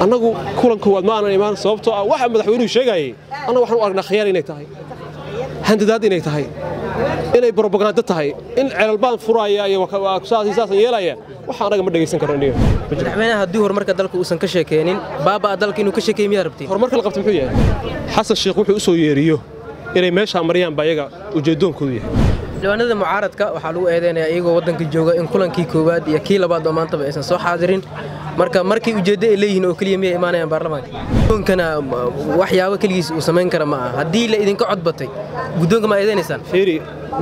annagu kulankood ma aanan imaan sababtoo ah waxa madaxweynuhu sheegayay annagu waxaan u aragnaa khiyaar inay tahay handadaad inay tahay inay propaganda tahay in ceelbaan furaya iyo saasan yeelaya waxa anaga ma dhageysan karno niyo madaxweynaha haddii horumarka dalka uusan ka sheekeenin baaba dalka inuu ka sheekeeyo miyaa rabtiin horumarka la qabto muxuu yahay xasan sheekh wuxuu u soo yeeriyo inay meesha mariyaan ba iyaga ujeedoonkoodu yahay xildhibaanada mucaaradka waxaa lagu eedeynayaa iyagoo waddanka jooga in kulankii koowaad iyo kii labaad oo maantaba aysan soo xaadirin markii ujeeddo ay leeyihiin oo keliya miyay imaanayaan baarlamaanka guddoonkana waxyaabo keligiis uu samayn kara ma aha haddii la idinka codbatay guddoonka ma eedeynaysaan fiiri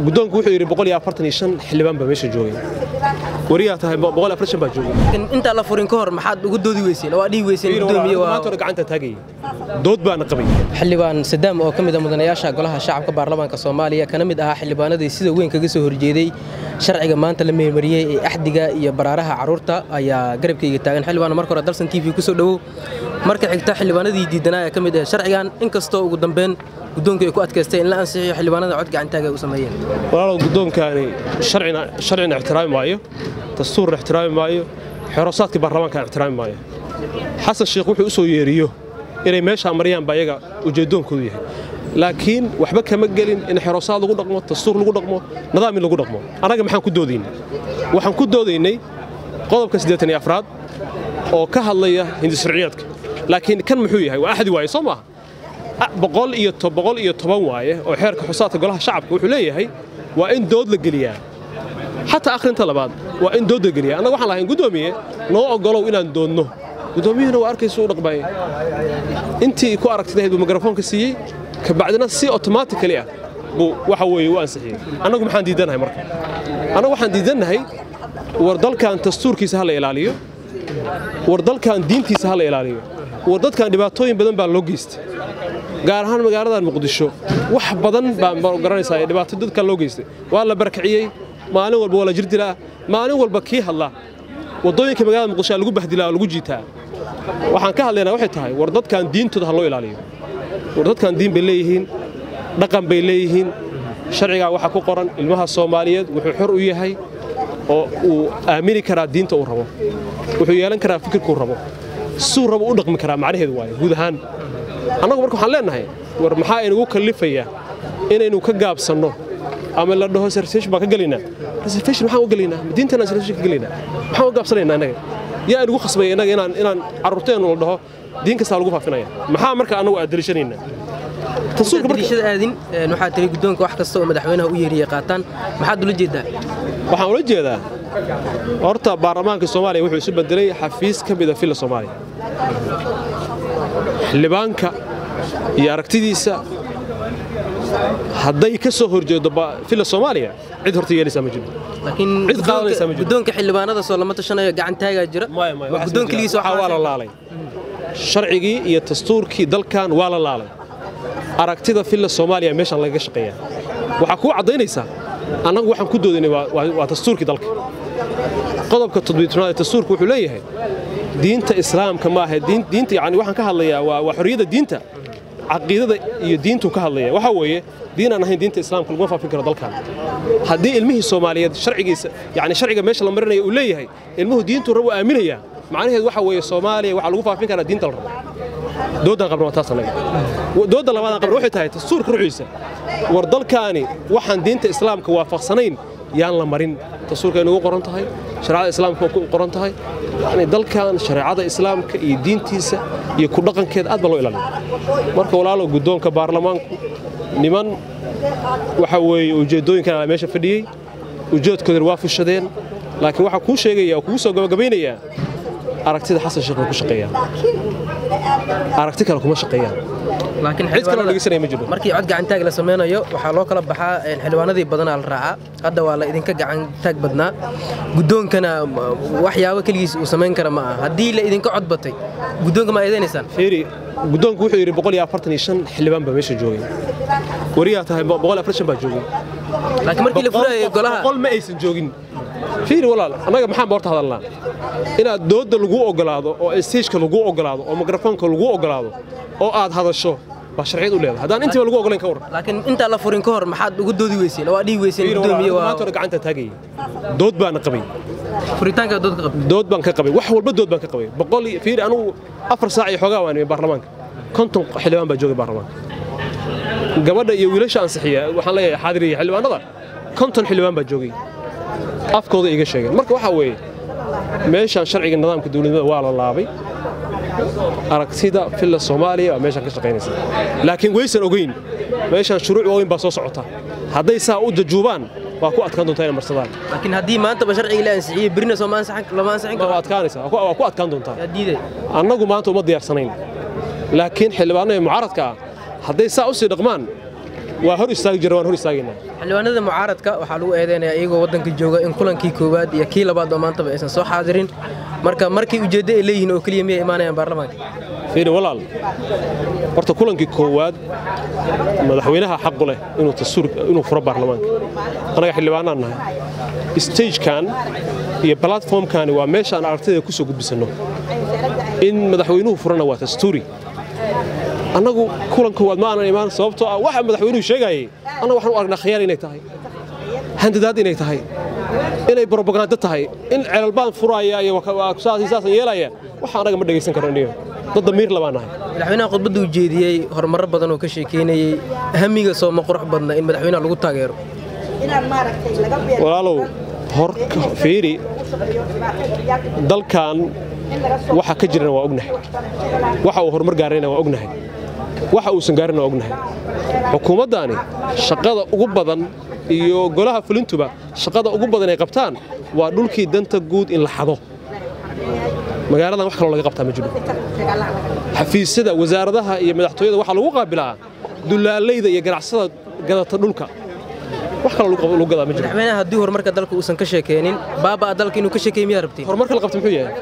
guddoonku wuxuu yidhi 145 xildhibaan baa meesha joogay wariyaa tahay 140 baa joogay inta la furin ka hor maxaad ugu doodi weyseen oo dhihi weyseen guddoomiye waa maanta gacanta taagay dood baana qabay xildhibaan Sadaam oo kamid ah mudanayaasha golaha shacabka baarlamaanka Soomaaliya kana mid ah xildhibaanadii sida weyn kaga soo horjeeday sharciga maanta la meemariyay ee axdiga iyo baraaraha caruurta ayaa garabkayga taagan xildhibaan markii hore dalsan TV ku soo dhawow marka xigta xildhibaanadii diidanaa ee kamid ah sharcigan inkastoo ugu dambeyn guddoonka ay ku adkaystay in la ansixiyo xildhibaanada cod gacantaaga u sameeyeen walaalow guddoonkaani sharcina ixtiraami maayo dastuurna ixtiraami maayo xerosaadka baarlamaanka ixtiraami maayo xasan sheekh wuxuu u soo yeeriyo inay meesha mariyaan ba iyaga ujeedoonkoodu yahay laakiin waxba kama gelin in xerosaad lagu dhaqmo dastuur lagu dhaqmo nidaam lagu dhaqmo anaga maxaan ku doodaynay waxaan ku doodaynay qodobka 84 oo ka hadlaya hindisharciyeedka laakiin kan muxuu yahay waa axdi waaye soo maaha 110 waaye oo xeerka xusaadka golaha shacabka wuxuu leeyahay waa in dood la geliyaa xataa akhrinta labaad waa in dood la geliyaa anaga waxaan lahayn guddoomiye noo ogolow inaan doodno guddoomiyuhuna waa arkaysu u dhaqmaayay intii ku aragtidahayd buu mikrafoonka siiyey ka bacdina si automatically ah buu waxa weeye u ansixiyey annagu maxaan diidanahay marka annagu waxaan diidanahay war dalkan dastuurkiisa ha la ilaaliyo war dalkan diintiisa ha la ilaaliyo war dadkan dhibaatooyin badan baa loo geystay gaar ahaan magaalada Muqdisho wax badan baa garanaysaa dhibaato dadka loo geystay waa la barkiciyay maalin walba wala jirdilaa maalin walba kii hadla wadooyinka magaalada Muqdisho lagu bahdilaa lagu jiitaa waxaan ka hadlaynaa waxay tahay war dadkan diintooda ha loo ilaaliyo war dadkan diin bay leeyihiin dhaqan bay leeyihiin sharciga waxa ku qoran ilmaha Soomaaliyeed wuxuu xor u yahay oo uu aamini karaa diinta uu rabo wuxuu yeelan karaa fikirku rabo suu rabo u dhaqmi karaa macnaheedu waaye guud ahaan annagu marka waxaan leenahay war maxaa inagu kallifaya inaynu ka gaabsanno ama la dhaho reservation baa ka galaynaa reservation maxaan u galaynaa diintana reservation ka galaynaa maxaan u gaabsanaynaa annaga yaa inagu khasbay innaga inaan carruurteenu la dhaho diin kasta lagu faafinaya maxaa marka annagu aadalishanaynaa tasuulka markii aadin waxaa tiri guddoonka wax kasta oo madaxweynaha u yeeriyay qaataan maxaad ula jeedaa waxaan ula jeedaa horta baarlamaanka Soomaaliya wuxuu isu bedelay xafiis ka mid ah fila Soomaaliya xildhibaanka iyo aragtidiisa hadday ka soo horjeedo fila Soomaaliya cid horta yeelaysa ma jiro laakiin cid qaadanaysa ma jiro guddoonka xildhibaanada soo lama tashanayo gacantaaga jira guddoonkiisa waxa waa la laalay sharcigii iyo dastuurkii dalkan waa la laalay aragtida fila Soomaaliya meeshan laga shaqeeyaa waxa ku cadaynaysa annagu waxaan ku doodaynay waa dastuurkii dalka qodobka toddobaad dastuurku wuxuu leeyahay diinta islaamka ma aha diinta yani waxaan ka hadlayaa waa xorriyada diinta aqeedada iyo diintu ka hadlaya waxa weeye diin aan ahayn diinta islaamka lagu faafin karo dalkan haddii ilmihii Soomaaliyeed sharcigiisa yani sharciga meesha la marinayo uu leeyahay ilmuhu diintu rabo aaminaya macnaheedu waxa weeye Soomaaliya waxa lagu faafin karaa diinta la rabo doodan qabno taas anaga dooda labaad qabno waxay tahay dastuurka ruuxiisa war dalkaani waxaan diinta islaamka waafaqsanayn yaan la marin dastuurka inuu qoran tahay shariicada islaamka ku qoran tahay yani dalkan shariicada islaamka iyo diintiisa iyo ku dhaqankeeda aad baa loo ilaaliyo marka walaalo guddoonka baarlamaanku niman waxa weeye ujeedooyinkan meesha fadhiyay ujeedkooda waa fushadeen laakiin waxa ku sheegaya oo ku soo gabagabeynaya aragtida xasan sheekh ku shaqeeya aragti kale kuma shaqeeyaan laakiin cid kale dhageysanaya ma jiro markii cod gacantaag la sameeyo waxa loo kala baxaa xildhibaanadii badan la raacaa hadda waa la idinka gacantaag badnaa guddoonkana waxyaabo kaligiis uu sameyn kara ma aha haddii la idinka codbatay guddoonka ma eedeynaysaan fiiri guddoonku wuxuu yidhi 145 xildhibaan baa meesha joogay wariyaa tahay 140 baa joogay laakiin markii la furayo golaha qol ma aysan joogin fiiri walaal anaga maxaan boorta hadalnaa inaad dooda lagu ogolaado oo stage-ka lagu ogolaado oo mikrafoonka lagu ogolaado oo aad hadasho ba sharciyad u leedahay hadaan intii lagu ogolayn ka war laakiin inta la furin ka hor maxaad ugu doodi weyseen oo dhihi weyseen guddoomiye waa maanta gacanta taagay dood baana qabay فريتانك dood baan ka qabay wax walba dood baan ka qabay boqol fiir anu 4 saac iyo xogaa waan baarlamaanka konton xildhibaan baa joogay baarlamaanka gabadha iyo wiilasha ansixiya waxaan leeyahay xaadiriye xildhibaanada konton xildhibaan baa joogay afkooda iga sheegeen marka waxa weeye meeshan sharciga nidaamka dawladnimada waa la laabay aragtida filla Soomaaliya waa meeshan ka shaqeynaysa laakiin waysan ogeyn meeshan shuruuc weyn baa soo socota hadday saa u dajuubaan waa ku adkaan doontaa in marsadaan laakiin haddii maanta ba sharciga la ansixiyay birina lama ansixin karo waa adkaanaysa waa ku adkaan doontaa annagu maanta uma diyaarsanayn laakiin xildhibaanada mucaaradka hadday saa u sii dhaqmaan waa hor istaagi jiraan waan hor istaagayna xildhibaanada mucaaradka waxa lagu eedeynaya iyagoo wadanka jooga in kulankii koowaad iyo kii labaad oo maanta aysan soo xaadirin markii ujeedada ay leeyihiin oo kaliya miyay imaanayaan baarlamaanka fiiri walaal horta kulankii koowaad madaxweynaha xaq u leh inuu furo baarlamaanka anaga xildhibaanaan nahay stage-kan iyo platform-kan waa meesha aan aragtida ku soo gudbisano in madaxweynuhu furana waa dastuuri annagu kulanka waad ma aanan imaan sababtoo ah waxa madaxweynuhu sheegayay annagu waxaan u aragnaa khiyaar inay tahay handadaad inay tahay inay propaganda tahay in ceelbaan furaya iyo saas yeelaya waxa anaga ma dhageysan karno aniga dad damiir labaan nahay madaxweynaha khudbadda uu jeediyay horumar badan oo ka sheekeynayay hamiga Soomaaliya qurux badna in madaxweynaha lagu taageero walaalow hor fiiri dalkan waxa ka jirana waa ognahay waxa uu horumar gaarayna waa ognahay waxa uusan gaarina waa ognahay xukuumaddaani shaqada ugu badan iyo golaha fulintuba shaqada ugu badan ay qabtaan waa dhulkii danta guud in la xado magaaladan wax kale laga qabtaa ma jiro xafiisyada wasaaradaha iyo madaxtooyada waxa lagu qaabilaa dulaaleyda iyo ganacsada gadata dhulka wax kale lagu gadaa ma jiro madaxweynaha haddii horumarka dalka uusan ka sheekeenin baaba dalka inuu ka sheekeeyo miyaa rabtiin horumarka la qabto muxuu yahay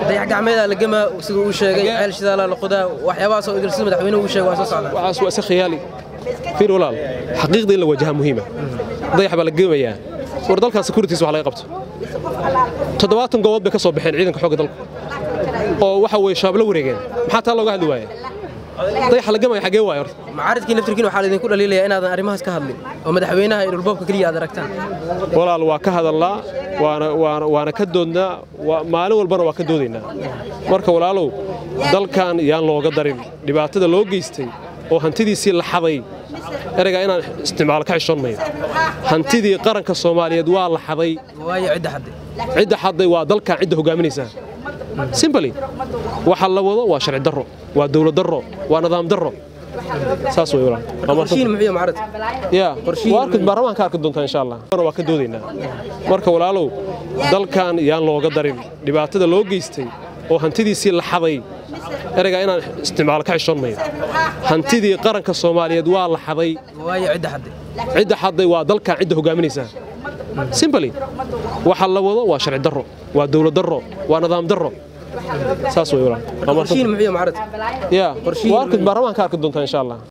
dayax gacmeeda la gama sidoo uu sheegay ceel shidaala la qodaa waxyaabahaas oo idil sida madaxweynuhu uu sheegay waa soo socda waxaas waa isa khiyaali fiir walaal xaqiiqdii la wajaha muhiima dayax baa la gamayaa war dalkan securities wax laga qabto 70 goobood bay ka soo baxeen ciidanka xoogga dalka oo waxa way shaab la wareegeen maxaa taa looga hadli waayay dayax la gamay xagee waay horta mucaaradkii naftirkiina waxaa idinku dhaliilaya inaadan arrimahaas ka hadlin oo madaxweynaha iyo dhulboobka kaliya aad aragtaan walaal waa ka hadalnaa waana ka doodnaa maalin walbana waa ka doodaynaa marka walaalow dalkan yaan looga darin dhibaatada loo geystay oo hantidiisii la xaday erayga inaan isticmaal ka xishoonay hantidii qaranka Soomaaliyeed waa la xaday waayo cidda xaday waa dalka cidda hogaaminaysa simply waxa la wado waa sharci darro waa dawlad darro waa nidaam darro saas way walaal qorshiin muhiim mucaarad waarkad baarlamaanka arki doontaa insha Allah waa ka doodaynaa marka walaalow dalkan yaan looga darin dhibaatada loo geystay oo hantidiisii la xaday erayga inaan isticmaal ka xishoonay hantidii qaranka Soomaaliyeed waa la xaday waayo cidda xaday waa dalka cidda hogaaminaysa simply waxa la wado waa sharci darro waa dawlad darro waa nidaam darro saas way walaal qorshiin muhiim mucaarad waarkad baarlamaanka arki doontaa insha Allah